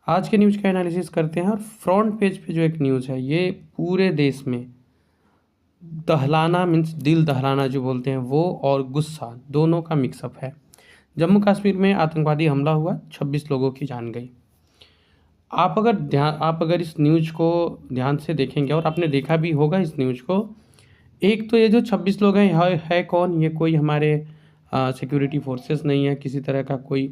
आज के न्यूज़ का एनालिसिस करते हैं और फ्रंट पेज पे जो एक न्यूज़ है ये पूरे देश में दहलाना मीन्स दिल दहलाना जो बोलते हैं वो और गुस्सा दोनों का मिक्सअप है। जम्मू कश्मीर में आतंकवादी हमला हुआ, 26 लोगों की जान गई। आप अगर इस न्यूज़ को ध्यान से देखेंगे और आपने देखा भी होगा इस न्यूज़ को, एक तो ये जो 26 लोग हैं है कौन? ये कोई हमारे सिक्योरिटी फोर्सेस नहीं है किसी तरह का कोई,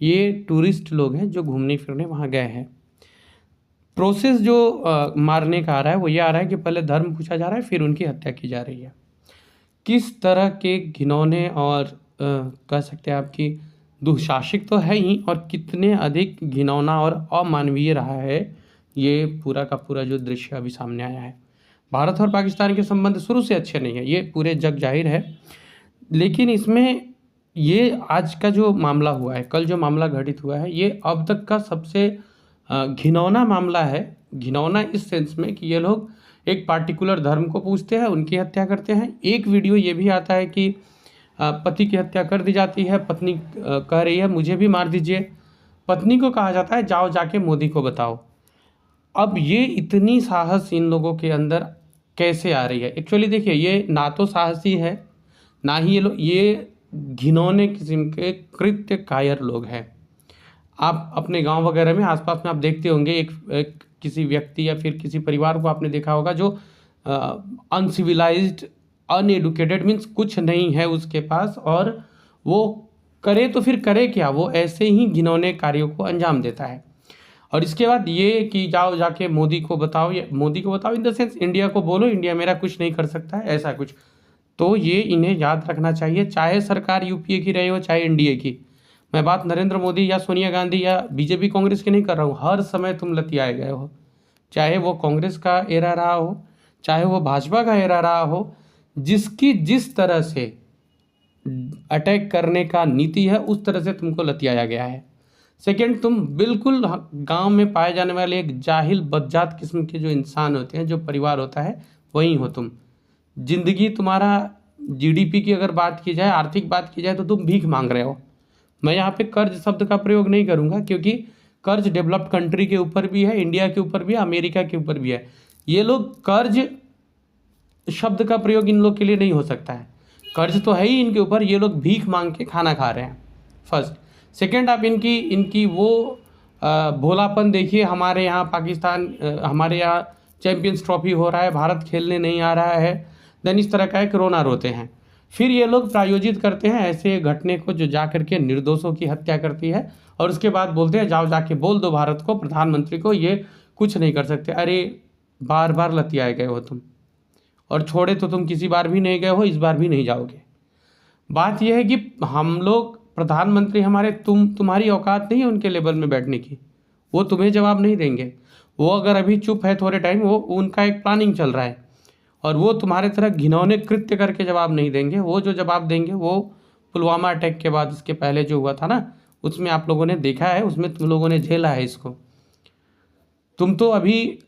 ये टूरिस्ट लोग हैं जो घूमने फिरने वहाँ गए हैं। प्रोसेस जो मारने का आ रहा है वो ये आ रहा है कि पहले धर्म पूछा जा रहा है, फिर उनकी हत्या की जा रही है। किस तरह के घिनौने और कह सकते हैं आपकी दुशासिक तो है ही, और कितने अधिक घिनौना और अमानवीय रहा है ये पूरा का पूरा जो दृश्य अभी सामने आया है। भारत और पाकिस्तान के संबंध शुरू से अच्छे नहीं है, ये पूरे जग जाहिर है। लेकिन इसमें ये आज का जो मामला हुआ है, कल जो मामला घटित हुआ है, ये अब तक का सबसे घिनौना मामला है। घिनौना इस सेंस में कि ये लोग एक पार्टिकुलर धर्म को पूछते हैं, उनकी हत्या करते हैं। एक वीडियो ये भी आता है कि पति की हत्या कर दी जाती है, पत्नी कह रही है मुझे भी मार दीजिए, पत्नी को कहा जाता है जाओ जाके मोदी को बताओ। अब ये इतनी साहस इन लोगों के अंदर कैसे आ रही है? एक्चुअली देखिए, ये ना तो साहसी है, ना ही ये घिनौने किस्म के कृत्य कायर लोग हैं। आप अपने गांव वगैरह में आसपास में आप देखते होंगे एक किसी व्यक्ति या फिर किसी परिवार को आपने देखा होगा जो अनसिविलाइज्ड अनएडुकेटेड मीन्स कुछ नहीं है उसके पास, और वो करे तो फिर करे क्या, वो ऐसे ही घिनौने कार्यों को अंजाम देता है। और इसके बाद ये कि जाओ जाके मोदी को बताओ, या मोदी को बताओ इन द सेंस इंडिया को बोलो इंडिया मेरा कुछ नहीं कर सकता है, ऐसा कुछ। तो ये इन्हें याद रखना चाहिए, चाहे सरकार यूपीए की रही हो चाहे एनडीए की। मैं बात नरेंद्र मोदी या सोनिया गांधी या बीजेपी कांग्रेस की नहीं कर रहा हूँ। हर समय तुम लतियाए गए हो, चाहे वो कांग्रेस का एरा रहा हो चाहे वो भाजपा का एरा रहा हो। जिसकी जिस तरह से अटैक करने का नीति है उस तरह से तुमको लतियाया गया है। सेकेंड, तुम बिल्कुल गांव में पाए जाने वाले एक जाहिल बदजात किस्म के जो इंसान होते हैं, जो परिवार होता है, वही हो तुम। जिंदगी तुम्हारा जीडीपी की अगर बात की जाए, आर्थिक बात की जाए, तो तुम भीख मांग रहे हो। मैं यहाँ पे कर्ज शब्द का प्रयोग नहीं करूँगा क्योंकि कर्ज डेवलप्ड कंट्री के ऊपर भी है, इंडिया के ऊपर भी है, अमेरिका के ऊपर भी है। ये लोग कर्ज शब्द का प्रयोग इन लोग के लिए नहीं हो सकता है, कर्ज तो है ही इनके ऊपर, ये लोग भीख मांग के खाना खा रहे हैं फर्स्ट। सेकंड, आप इनकी वो भोलापन देखिए। हमारे यहाँ पाकिस्तान हमारे यहाँ चैंपियंस ट्रॉफी हो रहा है, भारत खेलने नहीं आ रहा है, देन इस तरह का एक रोना रोते हैं। फिर ये लोग प्रायोजित करते हैं ऐसे घटने को जो जा करके निर्दोषों की हत्या करती है, और उसके बाद बोलते हैं जाओ जाके बोल दो भारत को, प्रधानमंत्री को, ये कुछ नहीं कर सकते। अरे बार बार लतियाए गए हो तुम, और छोड़े तो तुम किसी बार भी नहीं गए हो, इस बार भी नहीं जाओगे। बात यह है कि हम लोग प्रधानमंत्री हमारे, तुम्हारी औकात नहीं है उनके लेवल में बैठने की, वो तुम्हें जवाब नहीं देंगे। वो अगर अभी चुप है थोड़े टाइम, वो उनका एक प्लानिंग चल रहा है, और वो तुम्हारे तरह घिनौने कृत्य करके जवाब नहीं देंगे। वो जो जवाब देंगे वो पुलवामा अटैक के बाद, इसके पहले जो हुआ था ना, उसमें आप लोगों ने देखा है, उसमें तुम लोगों ने झेला है इसको। तुम तो अभी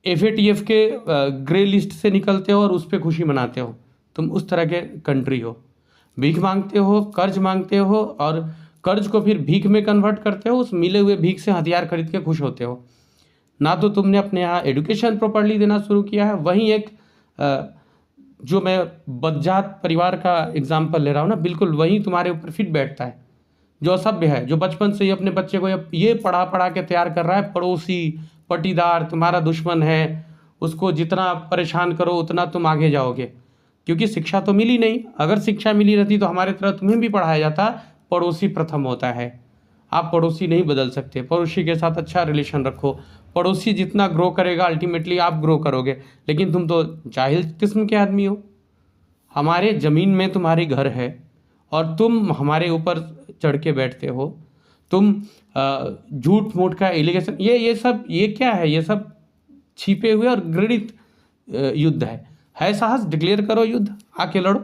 FATF के ग्रे लिस्ट से निकलते हो और उस पर खुशी मनाते हो। तुम उस तरह के कंट्री हो, भीख मांगते हो, कर्ज मांगते हो, और कर्ज को फिर भीख में कन्वर्ट करते हो, उस मिले हुए भीख से हथियार खरीद के खुश होते हो। ना तो तुमने अपने यहाँ एजुकेशन प्रॉपरली देना शुरू किया है। वहीं एक जो मैं बदजात परिवार का एग्जाम्पल ले रहा हूँ ना, बिल्कुल वहीं तुम्हारे ऊपर फिट बैठता है, जो असभ्य है, जो बचपन से ही अपने बच्चे को ये पढ़ा पढ़ा के तैयार कर रहा है, पड़ोसी पटीदार तुम्हारा दुश्मन है, उसको जितना परेशान करो उतना तुम आगे जाओगे, क्योंकि शिक्षा तो मिली नहीं। अगर शिक्षा मिली रहती तो हमारे तरह तुम्हें भी पढ़ाया जाता, पड़ोसी प्रथम होता है। आप पड़ोसी नहीं बदल सकते, पड़ोसी के साथ अच्छा रिलेशन रखो, पड़ोसी जितना ग्रो करेगा अल्टीमेटली आप ग्रो करोगे। लेकिन तुम तो जाहिल किस्म के आदमी हो, हमारे ज़मीन में तुम्हारी घर है और तुम हमारे ऊपर चढ़ के बैठते हो। तुम झूठ मूठ का एलिगेशन, ये सब ये क्या है? ये सब छिपे हुए और घृणित युद्ध है साहस डिक्लेयर करो युद्ध, आके लड़ो,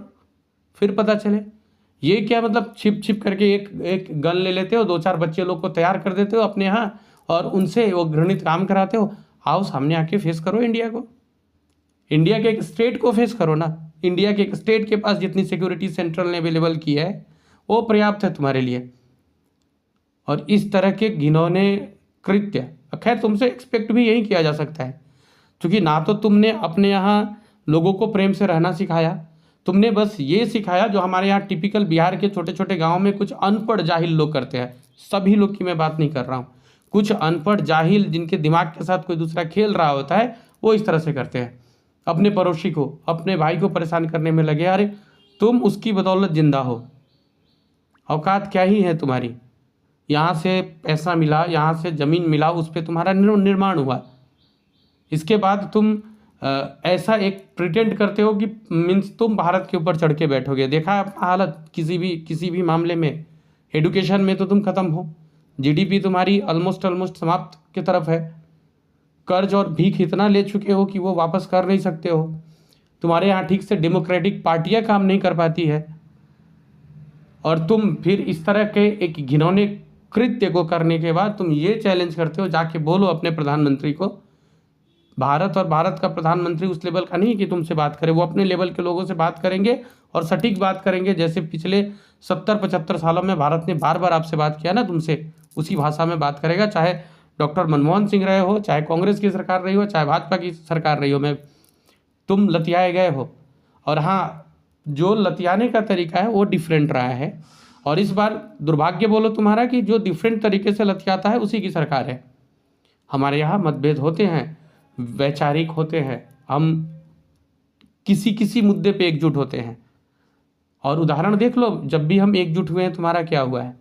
फिर पता चले। ये क्या मतलब छिप छिप करके एक गन ले लेते हो, 2-4 बच्चे लोग को तैयार कर देते हो अपने यहाँ, और उनसे वो घृणित काम कराते हो। आओ सामने आके फेस करो इंडिया को, इंडिया के एक स्टेट को फेस करो ना। इंडिया के एक स्टेट के पास जितनी सिक्योरिटी सेंट्रल ने अवेलेबल की है वो पर्याप्त है तुम्हारे लिए। और इस तरह के घिनौने कृत्य। खैर तुमसे एक्सपेक्ट भी यही किया जा सकता है, क्योंकि ना तो तुमने अपने यहाँ लोगों को प्रेम से रहना सिखाया, तुमने बस ये सिखाया जो हमारे यहाँ टिपिकल बिहार के छोटे छोटे गाँव में कुछ अनपढ़ जाहिल लोग करते हैं। सभी लोग की मैं बात नहीं कर रहा हूँ, कुछ अनपढ़ जाहिल जिनके दिमाग के साथ कोई दूसरा खेल रहा होता है वो इस तरह से करते हैं। अपने पड़ोसी को, अपने भाई को परेशान करने में लगे। अरे तुम उसकी बदौलत जिंदा हो, औकात क्या ही है तुम्हारी। यहाँ से पैसा मिला, यहाँ से ज़मीन मिला, उस पर तुम्हारा निर्माण हुआ। इसके बाद तुम ऐसा एक प्रिटेंड करते हो कि मीन्स तुम भारत के ऊपर चढ़ के बैठोगे। देखा है अपना हालत किसी भी मामले में। एडुकेशन में तो तुम खत्म हो, जीडीपी तुम्हारी ऑलमोस्ट समाप्त की तरफ है। कर्ज और भीख इतना ले चुके हो कि वो वापस कर नहीं सकते हो। तुम्हारे यहाँ ठीक से डेमोक्रेटिक पार्टियाँ काम नहीं कर पाती है, और तुम फिर इस तरह के एक घिनौने कृत्य को करने के बाद तुम ये चैलेंज करते हो, जाके बोलो अपने प्रधानमंत्री को। भारत और भारत का प्रधानमंत्री उस लेवल का नहीं कि तुमसे बात करे, वो अपने लेवल के लोगों से बात करेंगे और सटीक बात करेंगे। जैसे पिछले 70-75 सालों में भारत ने बार बार आपसे बात किया ना, तुमसे उसी भाषा में बात करेगा। चाहे डॉक्टर मनमोहन सिंह रहे हो, चाहे कांग्रेस की सरकार रही हो, चाहे भाजपा की सरकार रही हो, मैं तुम लतियाए गए हो। और हाँ, जो लतियाने का तरीका है वो डिफरेंट रहा है, और इस बार दुर्भाग्य बोलो तुम्हारा कि जो डिफरेंट तरीके से लतियाता है उसी की सरकार है। हमारे यहाँ मतभेद होते हैं, वैचारिक होते हैं, हम किसी मुद्दे पे एकजुट होते हैं। और उदाहरण देख लो, जब भी हम एकजुट हुए हैं तुम्हारा क्या हुआ है।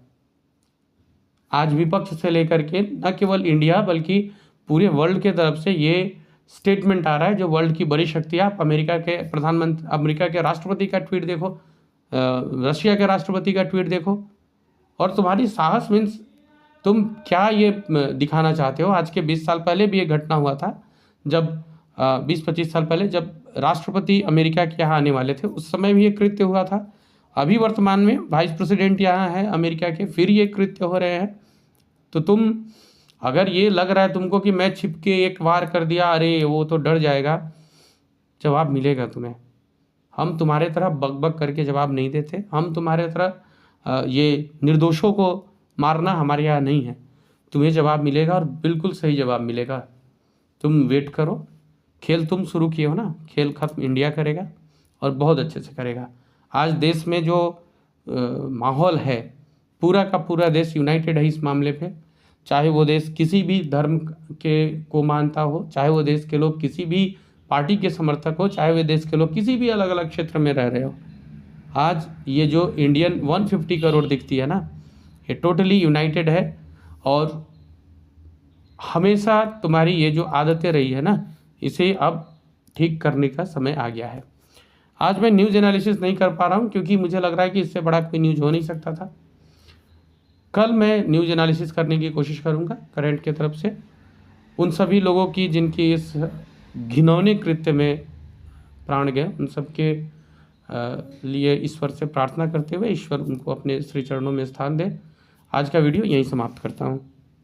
आज विपक्ष से लेकर के न केवल इंडिया बल्कि पूरे वर्ल्ड के तरफ से ये स्टेटमेंट आ रहा है, जो वर्ल्ड की बड़ी शक्तियाँ, अमेरिका के प्रधानमंत्री, अमेरिका के राष्ट्रपति का ट्वीट देखो, रशिया के राष्ट्रपति का ट्वीट देखो, और तुम्हारी साहस मीन्स तुम क्या ये दिखाना चाहते हो। आज के 20 साल पहले भी ये घटना हुआ था, जब 20-25 साल पहले जब राष्ट्रपति अमेरिका के यहाँ आने वाले थे, उस समय भी ये कृत्य हुआ था। अभी वर्तमान में वाइस प्रेसिडेंट यहाँ है अमेरिका के, फिर ये कृत्य हो रहे हैं। तो तुम अगर ये लग रहा है तुमको कि मैं छिपके एक वार कर दिया, अरे वो तो डर जाएगा, जवाब मिलेगा तुम्हें। हम तुम्हारे तरह बक करके जवाब नहीं देते। हम तुम्हारे तरह ये निर्दोषों को मारना हमारे यहाँ नहीं है। तुम्हें जवाब मिलेगा, और बिल्कुल सही जवाब मिलेगा। तुम वेट करो। खेल तुम शुरू किए हो ना, खेल खत्म इंडिया करेगा, और बहुत अच्छे से करेगा। आज देश में जो माहौल है, पूरा का पूरा देश यूनाइटेड है इस मामले पे। चाहे वो देश किसी भी धर्म के को मानता हो, चाहे वो देश के लोग किसी भी पार्टी के समर्थक हो, चाहे वो देश के लोग किसी भी अलग अलग क्षेत्र में रह रहे हो, आज ये जो इंडियन 150 करोड़ दिखती है ना, ये टोटली यूनाइटेड है। और हमेशा तुम्हारी ये जो आदतें रही है ना, इसे अब ठीक करने का समय आ गया है। आज मैं न्यूज़ एनालिसिस नहीं कर पा रहा हूँ, क्योंकि मुझे लग रहा है कि इससे बड़ा कोई न्यूज़ हो नहीं सकता था। कल मैं न्यूज़ एनालिसिस करने की कोशिश करूँगा करंट की तरफ से, उन सभी लोगों की जिनकी इस घिनौने कृत्य में प्राण गए, उन सब के लिए ईश्वर से प्रार्थना करते हुए ईश्वर उनको अपने श्री चरणों में स्थान दे। आज का वीडियो यहीं समाप्त करता हूँ।